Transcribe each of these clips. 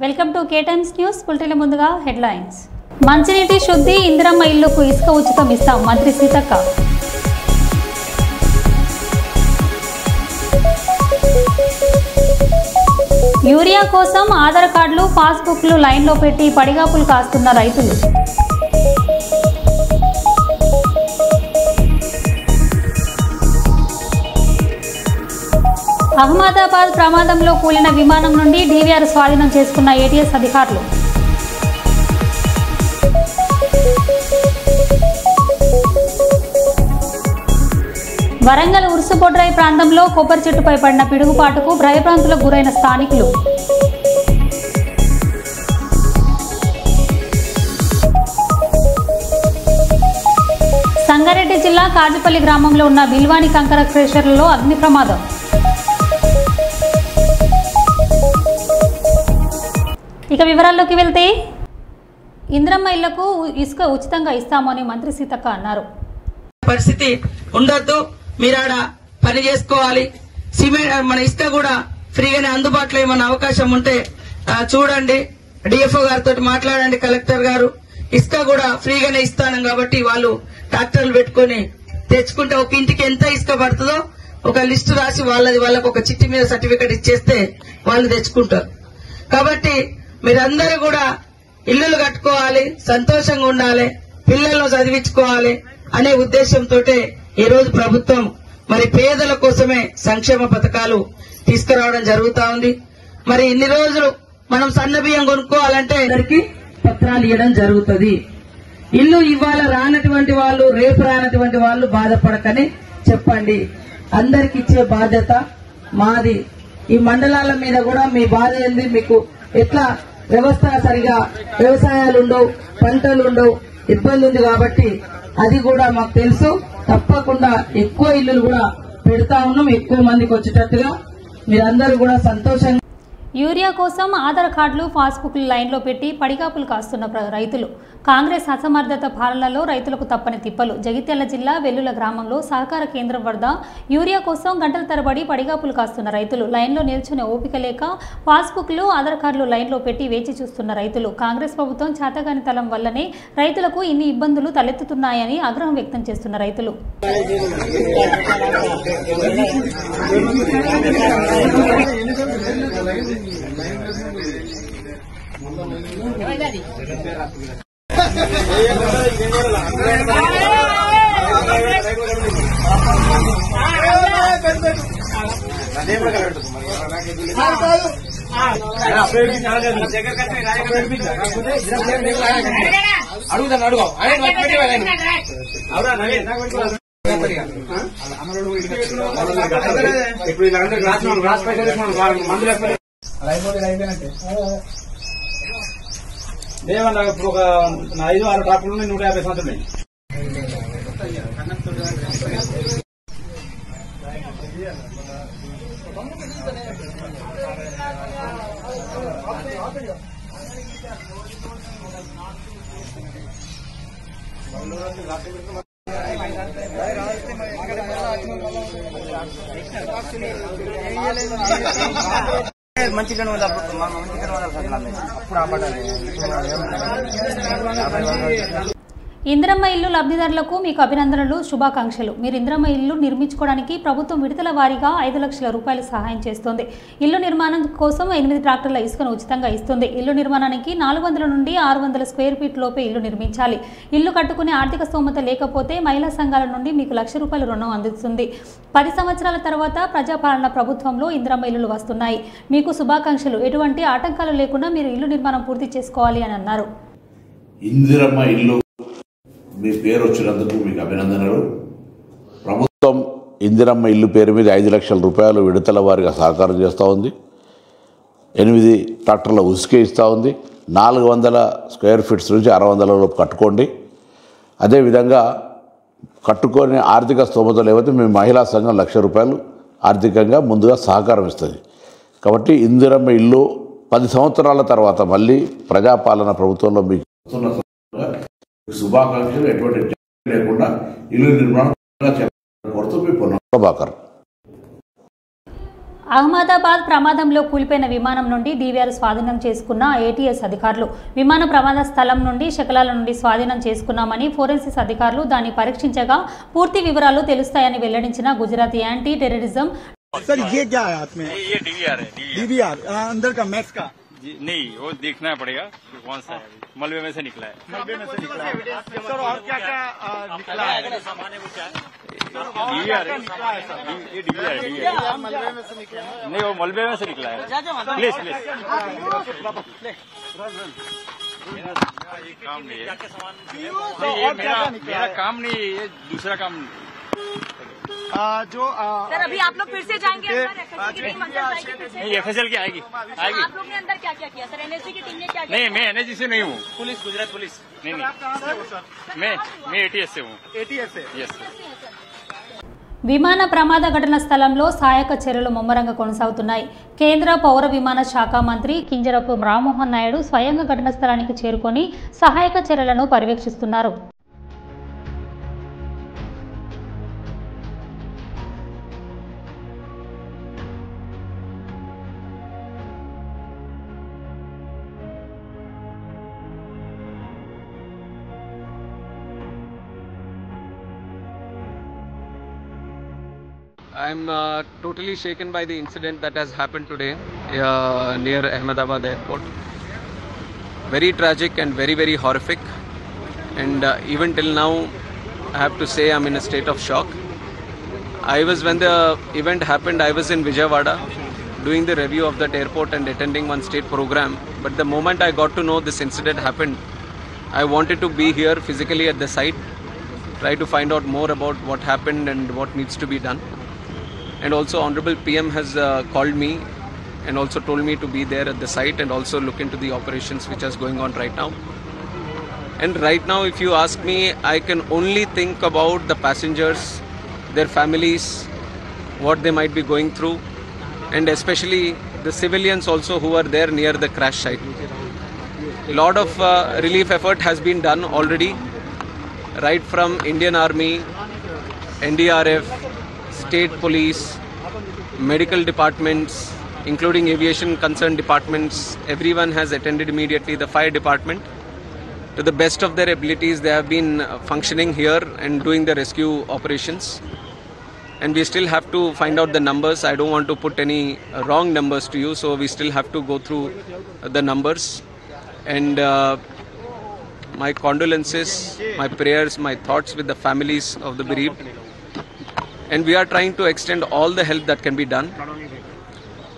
Welcome to K Times news. బులెటిన్ల ముందుగా headlines. మంచినీటి శుద్ధి, ఇందిరమ్మ ఇళ్లకు ఇసుక ఉచితం ఇస్తాం మంత్రి సీతక్క. యూరియా కోసం ఆధార్ కార్డులు, పాస్బుక్లు లైన్లో పెట్టి పడిగాపులు కాస్తున్న రైతులు. అహ్మదాబాద్ ప్రమాదంలో కూలిన విమానం నుండి డీవీఆర్ స్వాధీనం చేసుకున్న ఏటీఎస్ అధికారులు. వరంగల్ ఉరుసుబొడ్రాయి ప్రాంతంలో కొబ్బరి చెట్టుపై పడిన పిడుగుపాటుకు భయభ్రాంతులకు గురైన స్థానికులు. సంగారెడ్డి జిల్లా కాజుపల్లి గ్రామంలో ఉన్న బిల్వాని కంకర క్రేషర్లలో అగ్ని ప్రమాదం. ఇక వివరాల్లోకి వెళ్తే, ఇందిరమ్మ ఇళ్లకు ఇసుక ఉచితంగా ఇస్తామని మంత్రి సీతక్క అన్నారు. పరిస్థితి ఉండొద్దు, మీరాడ పని చేసుకోవాలి. సిమెంట్ మన ఇసుక కూడా ఫ్రీగానే అందుబాటులో ఏమైనా అవకాశం ఉంటే చూడండి. డిఎఫ్ఓ గారితో మాట్లాడండి. కలెక్టర్ గారు ఇసుక కూడా ఫ్రీగానే ఇస్తాను కాబట్టి వాళ్ళు ట్రాక్టర్లు పెట్టుకుని తెచ్చుకుంటే ఒక ఇంటికి ఎంత ఇసుక పడుతుందో ఒక లిస్టు రాసి వాళ్ళకు ఒక చిట్టి మీద సర్టిఫికెట్ ఇచ్చేస్తే వాళ్ళు తెచ్చుకుంటారు. కాబట్టి మీరందరూ కూడా ఇల్లులు కట్టుకోవాలి, సంతోషంగా ఉండాలి, పిల్లలను చదివించుకోవాలి అనే ఉద్దేశంతో ఈ రోజు ప్రభుత్వం మరి పేదల కోసమే సంక్షేమ పథకాలు తీసుకురావడం జరుగుతా ఉంది. మరి ఇన్ని రోజులు మనం సన్న బియ్యం కొనుక్కోవాలంటే అందరికి పత్రాలు ఇవ్వడం జరుగుతుంది. ఇల్లు ఇవాళ రానటువంటి వాళ్ళు, రేపు రానటువంటి వాళ్ళు బాధపడకని చెప్పండి. అందరికి ఇచ్చే బాధ్యత మాది. ఈ మండలాల మీద కూడా మీ బాధ ఏంది, మీకు ఎట్లా వ్యవస్థ సరిగా వ్యవసాయాలు ఉండవు, పంటలు ఉండవు, ఇబ్బంది ఉంది కాబట్టి అది కూడా మాకు తెలుసు. తప్పకుండా ఎక్కువ ఇల్లులు కూడా పెడతా ఉన్నాం, ఎక్కువ మందికి వచ్చేటట్టుగా. మీరందరూ కూడా సంతోషంగా. యూరియా కోసం ఆధార్ కార్డులు, పాస్బుక్లు లైన్లో పెట్టి పడిగాపులు కాస్తున్న రైతులు. కాంగ్రెస్ అసమర్థత పాలనలో రైతులకు తప్పని తిప్పలు. జగిత్యాల జిల్లా వెల్లుల గ్రామంలో సహకార కేంద్రం వద్ద యూరియా కోసం గంటల తరబడి పడిగాపులు కాస్తున్న రైతులు. లైన్లో నిల్చునే ఓపిక లేక పాస్బుక్లు, ఆధార్ కార్డులు లైన్లో పెట్టి వేచి చూస్తున్న రైతులు. కాంగ్రెస్ ప్రభుత్వం చేతగాని తలం వల్లనే రైతులకు ఇన్ని ఇబ్బందులు తలెత్తుతున్నాయని ఆగ్రహం వ్యక్తం చేస్తున్న రైతులు. దేవన్నా ఇప్పుడు ఒక 5-6 ట్రాక్టర్లు 150 సంవత్సరాలు. ఇందిరమ్మ ఇల్లు లబ్ధిదారులకు మీకు అభినందనలు, శుభాకాంక్షలు. మీరు ఇందిరమ్మ ఇల్లు నిర్మించుకోవడానికి ప్రభుత్వం విడతల వారీగా 5 లక్షల రూపాయలు సహాయం చేస్తుంది. ఇల్లు నిర్మాణం కోసం 8 ట్రాక్టర్ల ఇసుకను ఉచితంగా ఇస్తుంది. ఇల్లు నిర్మాణానికి 400 నుండి 600 స్క్వేర్ ఫీట్ లోపే ఇల్లు నిర్మించాలి. ఇల్లు కట్టుకునే ఆర్థిక స్తోమత లేకపోతే మహిళా సంఘాల నుండి మీకు ₹1,00,000 రుణం అందిస్తుంది. 10 సంవత్సరాల తర్వాత ప్రజాపాలన ప్రభుత్వంలో ఇందిరమ్మ ఇల్లులు వస్తున్నాయి. మీకు శుభాకాంక్షలు. ఎటువంటి ఆటంకాలు లేకుండా మీరు ఇల్లు నిర్మాణం పూర్తి చేసుకోవాలి అని అన్నారు. ఇందిరమ్మ ఇల్లు మీ పేరు వచ్చినందుకు మీకు అభినందనలు. ప్రభుత్వం ఇందిరమ్మ ఇల్లు పేరు మీద 5 లక్షల రూపాయలు విడతల వారిగా సహకారం చేస్తూ ఉంది. 8 ట్రాక్టర్ల ఉసుకే ఇస్తూ ఉంది. 400 స్క్వేర్ ఫీట్స్ నుంచి 600 లోపు కట్టుకోండి. అదేవిధంగా కట్టుకొని ఆర్థిక స్తోమత లేకపోతే మీ మహిళా సంఘం ₹1,00,000 ఆర్థికంగా ముందుగా సహకారం ఇస్తుంది. కాబట్టి ఇందిరమ్మ ఇల్లు 10 సంవత్సరాల తర్వాత మళ్ళీ ప్రజాపాలన ప్రభుత్వంలో మీకు శుభాకాంక్షలు. ఎటువంటి లేకుండా ఇల్లు నిర్మాణం కోరుతూ మీ పునః. అహ్మదాబాద్ ప్రమాదంలో కూలిపోయిన విమానం నుండి డీవీఆర్ స్వాధీనం చేసుకున్న ఏటీఎస్ అధికారులు. విమాన ప్రమాద స్థలం నుండి శకలాల నుండి స్వాధీనం చేసుకున్నామని ఫోరెన్సిక్స్ అధికారులు దాన్ని పరీక్షించగా పూర్తి వివరాలు తెలుస్తాయని వెల్లడించిన గుజరాత్ యాంటీ టెర్రరిజం सर ये क्या है हाथ में? ये डीवीआर है डीवीआर अंदर का मैक्स का नहीं वो देखना पड़ेगा कि कौन सा है मलबे में से निकला है मलबे में से निकला है। सर और क्या क्या निकला है? डीवीआर है ये डीवीआर है मलबे में से निकला है। नहीं वो मलबे में से निकला है प्लीज प्लीज ये काम नहीं है नहीं ये मेरा काम नहीं है ये दूसरा काम जो सर अभी आप लोग फिर से जाएंगे अंदर मंदिर जाएंगे फिर से नहीं एफएसएल की आएगी आएगी आप लोग ने अंदर क्या क्या किया सर एनएसजी की टीम ने क्या नहीं मैं एनएसजी से नहीं हूँ पुलिस गुजरात पुलिस नहीं मैं एटीएस से हूँ एटीएस से यस విమాన ప్రమాద ఘటన స్థలంలో సహాయక చర్యలు ముమ్మరంగా కొనసాగుతున్నాయి. కేంద్ర పౌర విమాన శాఖ మంత్రి కింజరపు రామ్మోహన్ నాయుడు స్వయంగా ఘటన స్థలానికి చేరుకొని సహాయక చర్యలను పర్యవేక్షిస్తున్నారు. I'm totally shaken by the incident that has happened today near Ahmedabad airport. Very tragic and very, very horrific. And even till now, I have to say I'm in a state of shock. When the event happened, I was in Vijayawada doing the review of that airport and attending one state program. But the moment I got to know this incident happened, I wanted to be here physically at the site, try to find out more about what happened and what needs to be done. And also Honorable PM has called me and also told me to be there at the site and also look into the operations which is going on right now. And right now, if you ask me, I can only think about the passengers, their families, what they might be going through, and especially the civilians also who are there near the crash site. A lot of relief effort has been done already, right from Indian Army, NDRF, state police, medical departments, including aviation concerned departments. Everyone has attended immediately. The fire department, to the best of their abilities, they have been functioning here and doing the rescue operations. And we still have to find out the numbers. I don't want to put any wrong numbers to you, so we still have to go through the numbers. And my condolences, my prayers, my thoughts with the families of the bereaved. And we are trying to extend all the help that can be done.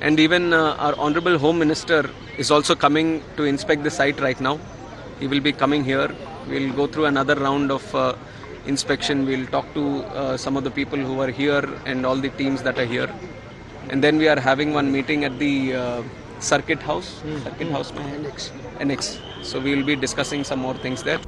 And even our Honorable Home Minister is also coming to inspect the site right now. He will be coming here. We'll go through another round of inspection. We'll talk to some of the people who are here and all the teams that are here. And then we are having one meeting at the Circuit House. Annex. So we will be discussing some more things there.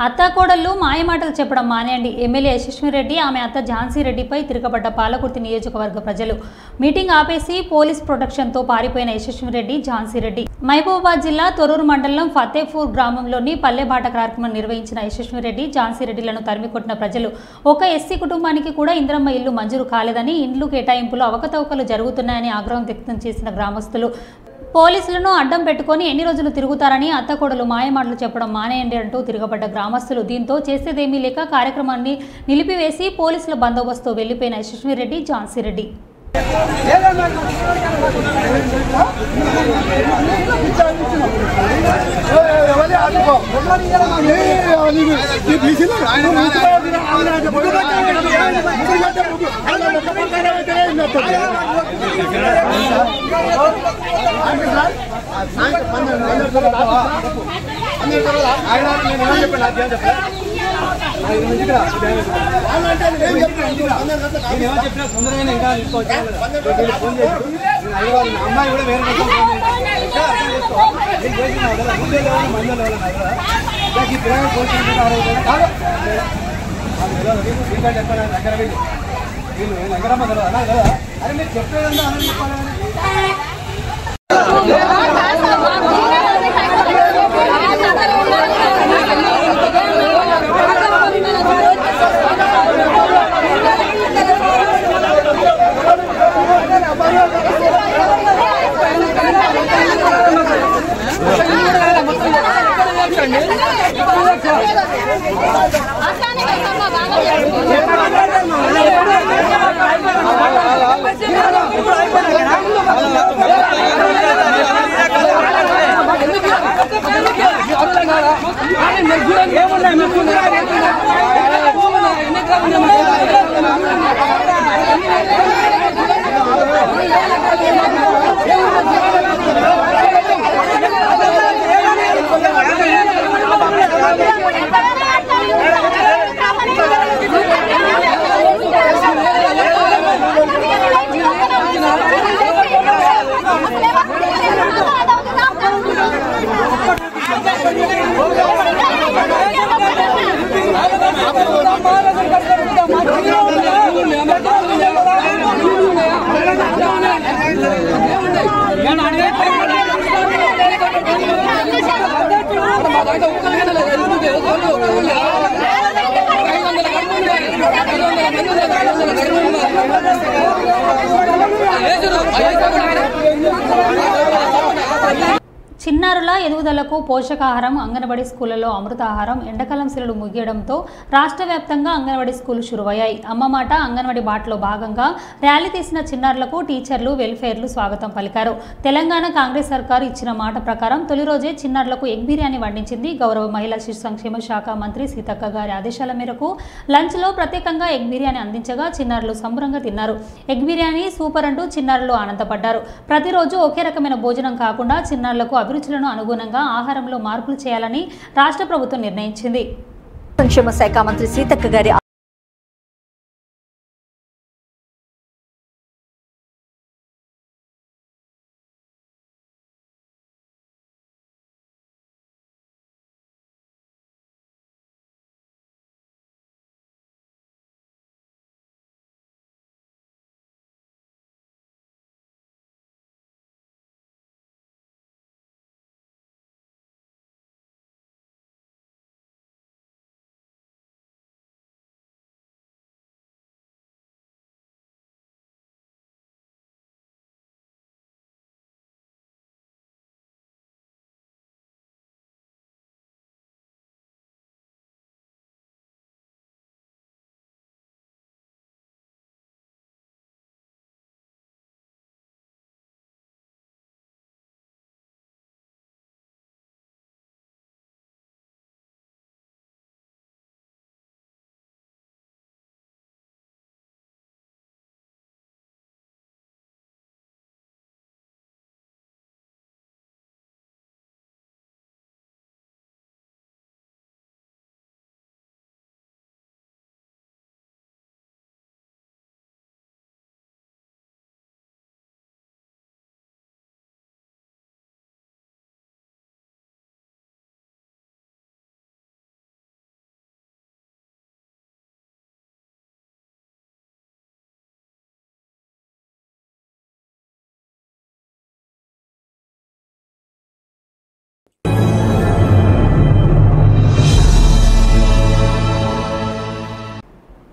అత్తాకోడళ్ళు మాయమాటలు చెప్పడం మానేయండి. MLA యశస్విరెడ్డి ఆమె అత్త ఝాన్సీ రెడ్డిపై తిరగబడ్డ పాలకుర్తి నియోజకవర్గ ప్రజలు. Meeting ఆపేసి police ప్రొటెక్షన్తో పారిపోయిన యశస్విరెడ్డి, ఝాన్సీ రెడ్డి. మహబూబాబాద్ జిల్లా తొర్రూరు మండలం ఫతేపూర్ గ్రామంలోని పల్లెబాట కార్యక్రమం నిర్వహించిన యశస్విరెడ్డి, ఝాన్సీ రెడ్డిలను తరిమికొట్టిన ప్రజలు. ఒక ఎస్సీ కుటుంబానికి కూడా ఇందిరమ్మ ఇల్లు మంజూరు కాలేదని, ఇండ్లు కేటాయింపులో అవకతవకలు జరుగుతున్నాయని ఆగ్రహం వ్యక్తం చేసిన గ్రామస్తులు పోలీసులను అడ్డం పెట్టుకొని ఎన్ని రోజులు తిరుగుతారని అత్తకోడలు మాయమాటలు చెప్పడం మానేయండి అంటూ తిరగబడ్డ గ్రామస్తులు. దీంతో చేసేదేమీ లేక కార్యక్రమాన్ని నిలిపివేసి పోలీసుల బందోబస్తు వెళ్లిపోయిన యశస్విరెడ్డి, ఝాన్సీ రెడ్డి. అమ్మాయి కూడా వేరే అరే మీరు చెప్పేదన్నా చెప్పాలి చిన్నారుల ఎదుగుదలకు పోషకాహారం అంగన్వాడీ స్కూళ్లలో అమృతాహారం ఎండాకాలం సెలవులు ముగియడంతో రాష్ట్ర వ్యాప్తంగా అంగన్వాడీ స్కూళ్లు శురువయ్యాయి. అమ్మ మాట అంగన్వాడీ బాటలో భాగంగా ర్యాలీ తీసిన చిన్నారులకు టీచర్లు వెల్ఫేర్లు స్వాగతం పలికారు. తెలంగాణ కాంగ్రెస్ సర్కారు ఇచ్చిన మాట ప్రకారం తొలి రోజే చిన్నారులకు ఎగ్ బిర్యానీ వండించింది. గౌరవ మహిళా శిశు సంక్షేమ శాఖ మంత్రి సీతక్క గారి ఆదేశాల మేరకు లంచ్లో ప్రత్యేకంగా ఎగ్ బిర్యానీ అందించగా చిన్నారులు సంబరంగా తిన్నారు. ఎగ్ బిర్యానీ సూపర్ అంటూ చిన్నారులు ఆనందపడ్డారు. ప్రతిరోజు ఒకే రకమైన భోజనం కాకుండా చిన్నారులకు అభిరుచులను అనుగుణంగా ఆహారంలో మార్పులు చేయాలని రాష్ట్ర ప్రభుత్వం నిర్ణయించింది. సంక్షేమ శాఖ మంత్రి సీతక్క గారి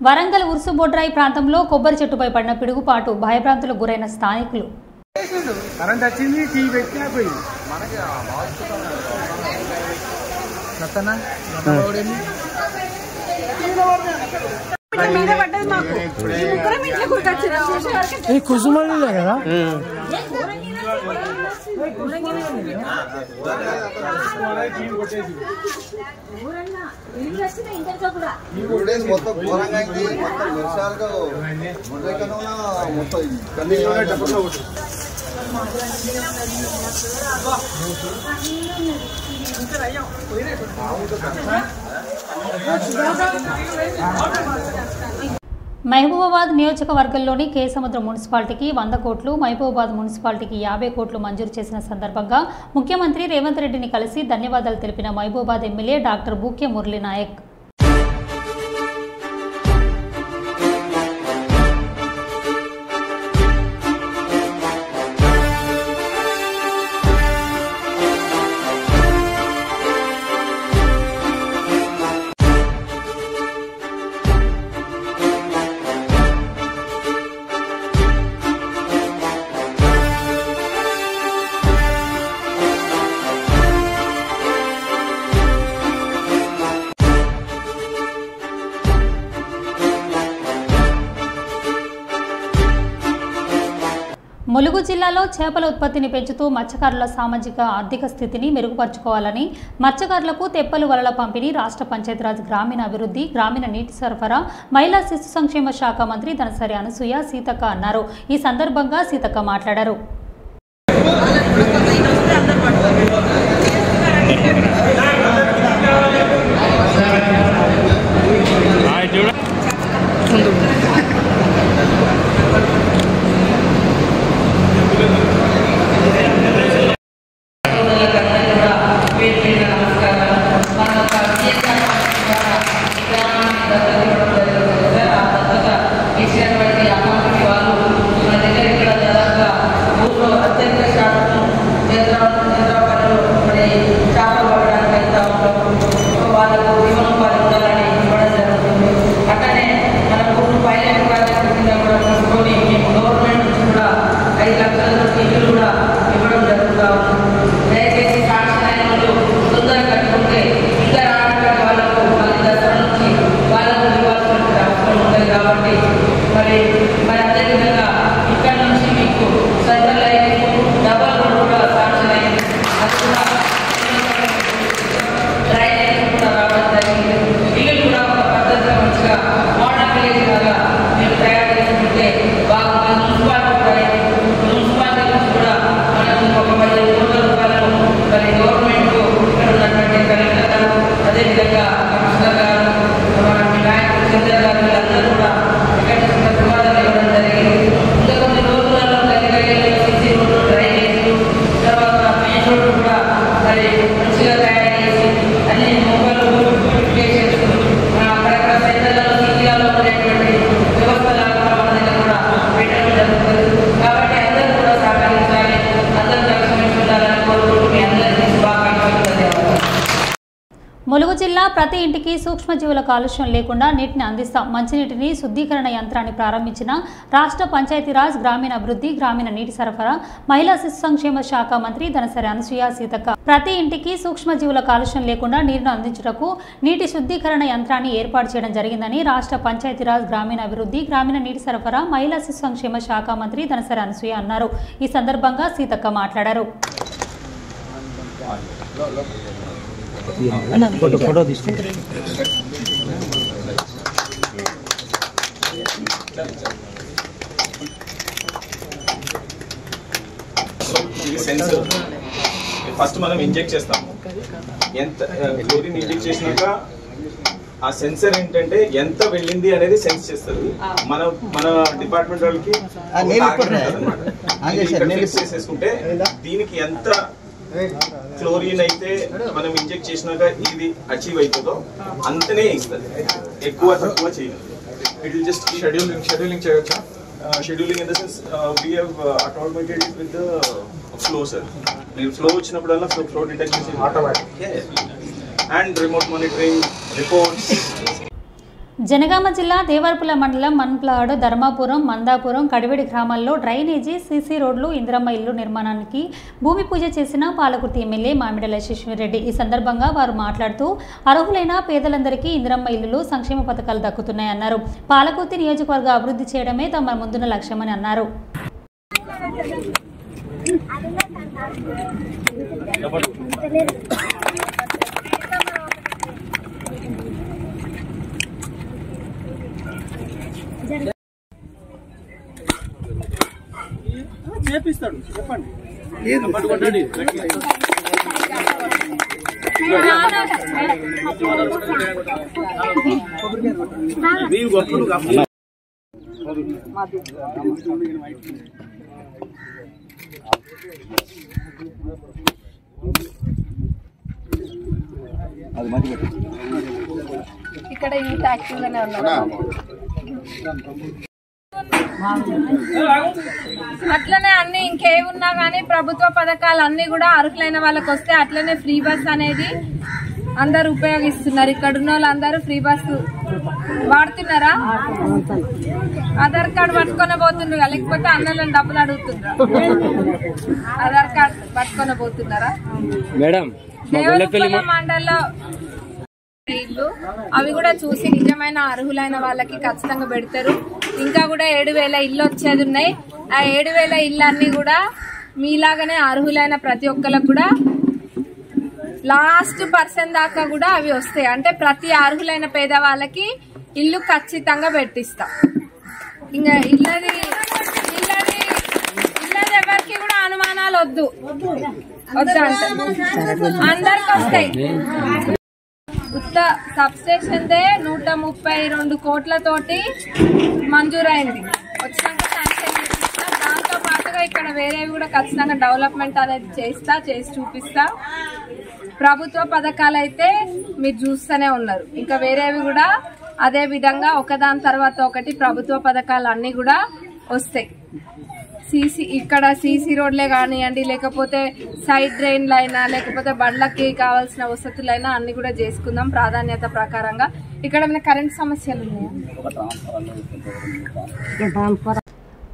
వరంగల్ ఉర్సుబొడ్రాయి ప్రాంతంలో కొబ్బరి చెట్టుపై పడిన పిడుగుపాటు భయభ్రాంతులకు గురైన స్థానికులు. కరెంట్ వచ్చింది, టీ పెట్టినా పోయింది. కుసుమలే కదా మొత్తం ఘోరంగా అయింది. మొత్తం వర్షాలకు మొత్తం మహబూబాబాద్ నియోజకవర్గంలోని కేసముద్రం మున్సిపాలిటీకి 100 కోట్లు, మహబూబాబాద్ మున్సిపాలిటీకి 50 కోట్లు మంజూరు చేసిన సందర్భంగా ముఖ్యమంత్రి రేవంత్ రెడ్డిని కలిసి ధన్యవాదాలు తెలిపిన మహబూబాబాద్ ఎమ్మెల్యే డాక్టర్ బూకే మురళీ నాయక్. ములుగు జిల్లాలో చేపల ఉత్పత్తిని పెంచుతూ మత్స్యకారుల సామాజిక ఆర్థిక స్థితిని మెరుగుపరుచుకోవాలని మత్స్యకారులకు తెప్పలు వలల పంపిణీ రాష్ట్ర పంచాయతీరాజ్ గ్రామీణ అభివృద్ధి గ్రామీణ నీటి సరఫరా మహిళా శిశు సంక్షేమ శాఖ మంత్రి దనసరి అనసూయ సీతక్క అన్నారు. ఈ సందర్భంగా సీతక్క మాట్లాడారు. ములుగు జిల్లా ప్రతి ఇంటికి సూక్ష్మజీవుల కాలుష్యం లేకుండా నీటిని అందిస్తాం. మంచినీటిని శుద్ధీకరణ యంత్రాన్ని ప్రారంభించిన రాష్ట్ర పంచాయతీరాజ్ గ్రామీణ అభివృద్ధి గ్రామీణ నీటి సరఫరా మహిళా శిశు సంక్షేమ శాఖ మంత్రి దనసరి అనసూయ సీతక్క ప్రతి ఇంటికి సూక్ష్మజీవుల కాలుష్యం లేకుండా నీరును అందించుటకు నీటి శుద్ధీకరణ యంత్రాన్ని ఏర్పాటు చేయడం జరిగిందని రాష్ట్ర పంచాయతీరాజ్ గ్రామీణ అభివృద్ధి గ్రామీణ నీటి సరఫరా మహిళా శిశు సంక్షేమ శాఖ మంత్రి దనసరి అనసూయ అన్నారు. ఈ సందర్భంగా సీతక్క మాట్లాడారు. ఫోటో తీసుకుంటారు. సెన్సర్ ఫస్ట్ మనం ఇంజెక్ట్ చేస్తాము. ఎంత క్లోరిన్ ఇంజెక్ట్ చేసినాక ఆ సెన్సర్ ఏంటంటే ఎంత వెళ్ళింది అనేది సెన్స్ చేస్తుంది. మన డిపార్ట్మెంట్ వాళ్ళకి చేసేసుకుంటే దీనికి ఎంత క్లోరిన్ అయితే మనం ఇంజెక్ట్ చేసినాక ఇది అచీవ్ అవుతుందో అంతనే ఇస్తుంది. ఎక్కువ తక్కువ చేయదు. ఇట్ విల్ జస్ట్ షెడ్యూలింగ్ చేయొచ్చా? Scheduling in the sense we have automated it with the flow. Sir మీరు ఫ్లో వచ్చినప్పుడల్లా ఫ్లో డిటెక్ట్ చేసి automatic and remote monitoring reports. Jangaon జిల్లా దేవరపుల మండలం మన్ప్లాడు ధర్మాపురం మందాపురం కడివెడి గ్రామాల్లో డ్రైనేజీ సీసీ రోడ్లు ఇందిరమ్మ ఇల్లు నిర్మాణానికి భూమి పూజ చేసిన పాలకుర్తి ఎమ్మెల్యే మామిడల శశిరెడ్డి. ఈ సందర్భంగా వారు మాట్లాడుతూ అర్హులైన పేదలందరికీ ఇందిరమ్మ ఇల్లులు సంక్షేమ పథకాలు దక్కుతున్నాయన్నారు. పాలకుర్తి నియోజకవర్గ అభివృద్ధి చేయడమే తమ ముందున్న లక్ష్యమని అన్నారు. చేపిస్తాడు చెప్పండి. ఇక్కడ యూత్ యాక్టివ్ గానే ఉన్నారు. అట్లనే అన్ని ఇంకేమున్నా గానీ ప్రభుత్వ పథకాలు అన్ని కూడా అర్హులైన వాళ్ళకి వస్తే అట్లనే ఫ్రీ బస్ అనేది అందరు ఉపయోగిస్తున్నారు. ఇక్కడ ఉన్న వాళ్ళందరూ ఫ్రీ బస్ వాడుతున్నారా? ఆధార్ కార్డు పట్టుకొని పోతుండ్రు, లేకపోతే అన్నలను డబ్బులు అడుగుతున్నారు. ఆధార్ కార్డు పట్టుకొని పోతున్నారా? దేవరపుల మండలంలో ఇల్లు అవి కూడా చూసి నిజమైన అర్హులైన వాళ్ళకి ఖచ్చితంగా పెడతారు. ఇంకా కూడా 7,000 ఇల్లు వచ్చేది ఉన్నాయి. ఆ 7,000 ఇల్లు అన్ని కూడా మీలాగానే అర్హులైన ప్రతి ఒక్కరికి కూడా లాస్ట్ పర్సన్ దాకా కూడా అవి వస్తాయి. అంటే ప్రతి అర్హులైన పేదవాళ్ళకి ఇల్లు ఖచ్చితంగా పెట్టిస్తాం. ఇంకా ఇల్లది ఎవరికి కూడా అనుమానాలు వద్దు అంటే అందరికి వస్తాయి. ఉత్త సబ్స్టేషన్ 132 కోట్లతోటి మంజూరైంది. వచ్చినాక శాంక్షన్ చేపిస్తా. దాంతో పాటుగా ఇక్కడ వేరేవి కూడా ఖచ్చితంగా డెవలప్మెంట్ అనేది చేసి చూపిస్తా. ప్రభుత్వ పథకాలు అయితే మీరు చూస్తూనే ఉన్నారు. ఇంకా వేరేవి కూడా అదే విధంగా ఒకదాని తర్వాత ఒకటి ప్రభుత్వ పథకాలు అన్ని కూడా వస్తాయి. ఇక్కడ సీసీ రోడ్లే కానివ్వండి, లేకపోతే సైడ్ డ్రైన్లు అయినా, లేకపోతే బండ్లకి కావాల్సిన వసతులైనా అన్ని కూడా చేసుకుందాం ప్రాధాన్యత ప్రకారంగా. ఇక్కడ ఏమైనా కరెంట్ సమస్యలు ఉన్నాయా?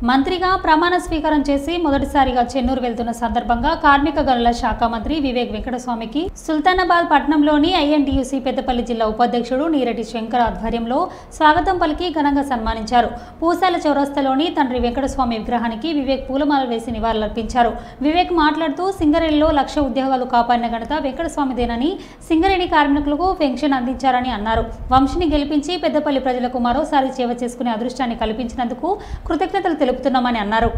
మంత్రిగా ప్రమాణ స్వీకారం చేసి మొదటిసారిగా చెన్నూరు వెళ్తున్న సందర్భంగా కార్మిక గనుల శాఖ మంత్రి వివేక్ వెంకటస్వామికి సుల్తానాబాద్ పట్టణంలోని ఐఎన్టీయూసీ పెద్దపల్లి జిల్లా ఉపాధ్యక్షుడు నీరెడ్డి శంకర్ ఆధ్వర్యంలో స్వాగతం పలికి ఘనంగా సన్మానించారు. పూసాల చౌరస్తాలోని తండ్రి వెంకటస్వామి విగ్రహానికి వివేక్ పూలమాల వేసి నివాళులర్పించారు. వివేక్ మాట్లాడుతూ సింగరేణిలో 1,00,000 ఉద్యోగాలు కాపాడిన ఘనత వెంకటస్వామిదేనని, సింగరేణి కార్మికులకు పెన్షన్ అందించారని అన్నారు. వంశిని గెలిపించి పెద్దపల్లి ప్రజలకు మరోసారి సేవ చేసుకునే అదృష్టాన్ని కల్పించినందుకు కృతజ్ఞతలు తెలుపుతున్నామని అన్నారు.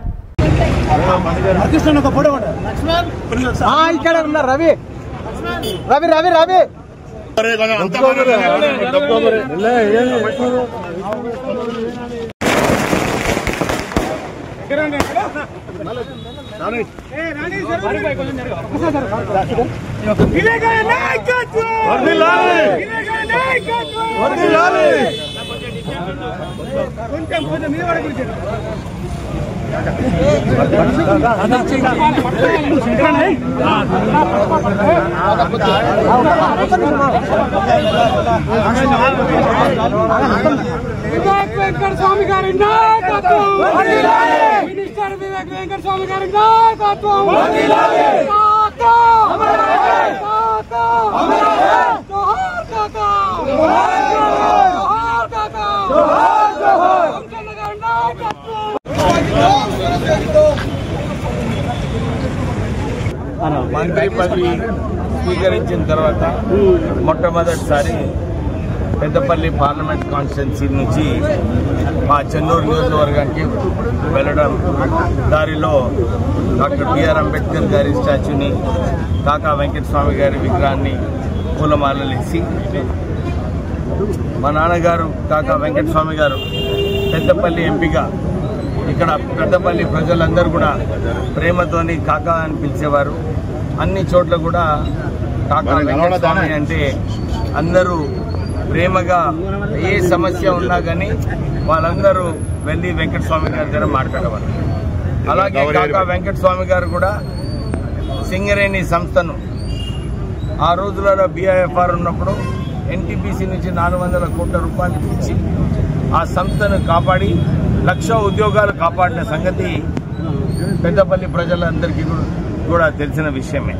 వివేక్ వెంకటస్వామి గారి నాయకత్వం, మినిస్టర్ వివేక్ వెంకటస్వామి గారి నాయకత్వం, మంత్రి పదవి స్వీకరించిన తర్వాత మొట్టమొదటిసారి పెద్దపల్లి పార్లమెంట్ కాన్స్టిట్యున్సీ నుంచి మా చెన్నూరు నియోజకవర్గానికి వెళ్ళడం దారిలో డాక్టర్ బిఆర్ అంబేద్కర్ గారి స్టాచ్యూని, కాకా వెంకటస్వామి గారి విగ్రహాన్ని పూలమాలలు వేసి మా నాన్నగారు కాకా వెంకటస్వామి గారు పెద్దపల్లి ఎంపీగా ఇక్కడ పెద్దపల్లి ప్రజలందరూ కూడా ప్రేమతోని కాకా అని పిలిచేవారు. అన్ని చోట్ల కూడా కాకా వెంకటస్వామి అంటే అందరూ ప్రేమగా ఏ సమస్య ఉన్నా కానీ వాళ్ళందరూ వెళ్ళి వెంకటస్వామి గారి దగ్గర మాట్లాడేవారు. అలాగే కాకా వెంకటస్వామి గారు కూడా సింగరేణి సంస్థను ఆ రోజులలో BIFR ఉన్నప్పుడు NTPC నుంచి 400 కోట్ల రూపాయలు ఇచ్చి ఆ సంస్థను కాపాడి 1,00,000 ఉద్యోగాలు కాపాడిన సంగతి పెద్దపల్లి ప్రజలందరికీ కూడా తెలిసిన విషయమే.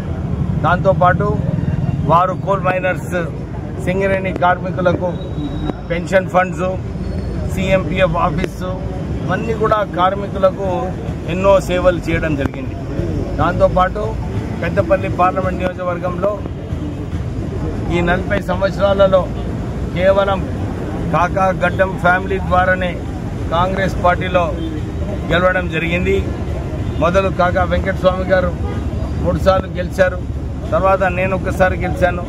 దాంతోపాటు వారు కోల్ మైనర్స్, సింగరేణి కార్మికులకు పెన్షన్ ఫండ్స్, CMPF ఆఫీసు ఇవన్నీ కూడా కార్మికులకు ఎన్నో సేవలు చేయడం జరిగింది. దాంతోపాటు పెద్దపల్లి పార్లమెంట్ నియోజకవర్గంలో ఈ 40 సంవత్సరాలలో కేవలం కాకా గడ్డం ఫ్యామిలీ ద్వారానే కాంగ్రెస్ పార్టీలో గెలవడం జరిగింది. మొదలు కాకా వెంకటస్వామి గారు 3 సార్లు గెలిచారు, తర్వాత నేను ఒక్కసారి గెలిచాను,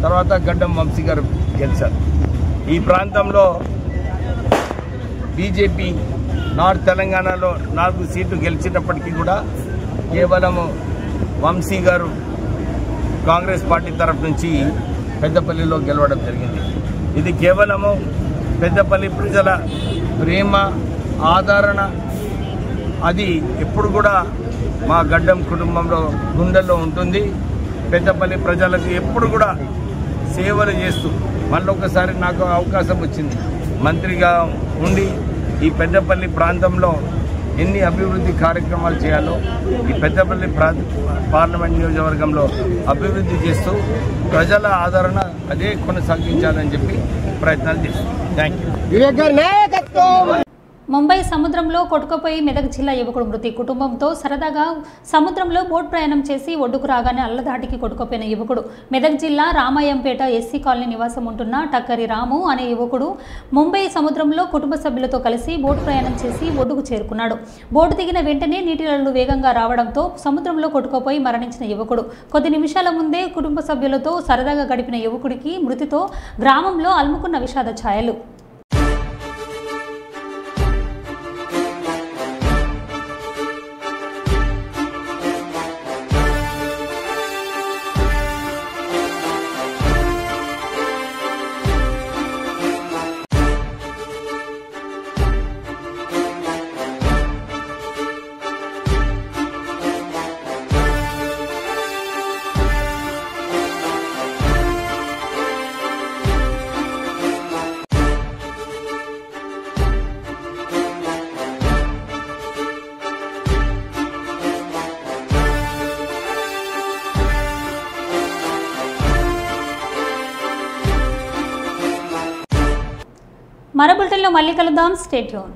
తర్వాత గడ్డం వంశీ గారు గెలిచారు. ఈ ప్రాంతంలో బీజేపీ నార్త్ తెలంగాణలో 4 సీట్లు గెలిచినప్పటికీ కూడా కేవలము వంశీ గారు కాంగ్రెస్ పార్టీ తరఫు నుంచి పెద్దపల్లిలో గెలవడం జరిగింది. ఇది కేవలము పెద్దపల్లి ప్రజల ప్రేమ, ఆదరణ, అది ఎప్పుడు కూడా మా గడ్డం కుటుంబంలో గుండెల్లో ఉంటుంది. పెద్దపల్లి ప్రజలకు ఎప్పుడు కూడా సేవలు చేస్తూ మళ్ళొకసారి నాకు అవకాశం వచ్చింది మంత్రిగా ఉండి ఈ పెద్దపల్లి ప్రాంతంలో ఎన్ని అభివృద్ధి కార్యక్రమాలు చేయాలో ఈ పెద్దపల్లి పార్లమెంట్ నియోజకవర్గంలో అభివృద్ధి చేస్తూ ప్రజల ఆదరణ అదే కొనసాగించాలని చెప్పి ప్రయత్నాలు చేస్తాం. Thank you. ముంబై సముద్రంలో కొట్టుకుపోయి మెదక్ జిల్లా యువకుడు మృతి. కుటుంబంతో సరదాగా సముద్రంలో బోట్ ప్రయాణం చేసి ఒడ్డుకు రాగానే అల్లదాటికి కొట్టుకుపోయిన యువకుడు. మెదక్ జిల్లా రామాయంపేట ఎస్సీ కాలనీ నివాసం ఉంటున్న టక్కరి రాము అనే యువకుడు ముంబై సముద్రంలో కుటుంబ సభ్యులతో కలిసి బోట్ ప్రయాణం చేసి ఒడ్డుకు చేరుకున్నాడు. బోటు దిగిన వెంటనే నీటిలో వేగంగా రావడంతో సముద్రంలో కొట్టుకుపోయి మరణించిన యువకుడు. కొద్ది నిమిషాల ముందే కుటుంబ సభ్యులతో సరదాగా గడిపిన యువకుడికి మృతితో గ్రామంలో అలుముకున్న విషాద ఛాయలు. మరో బులెటిన్లో మళ్ళీ కలుద్దాం. Stay tune.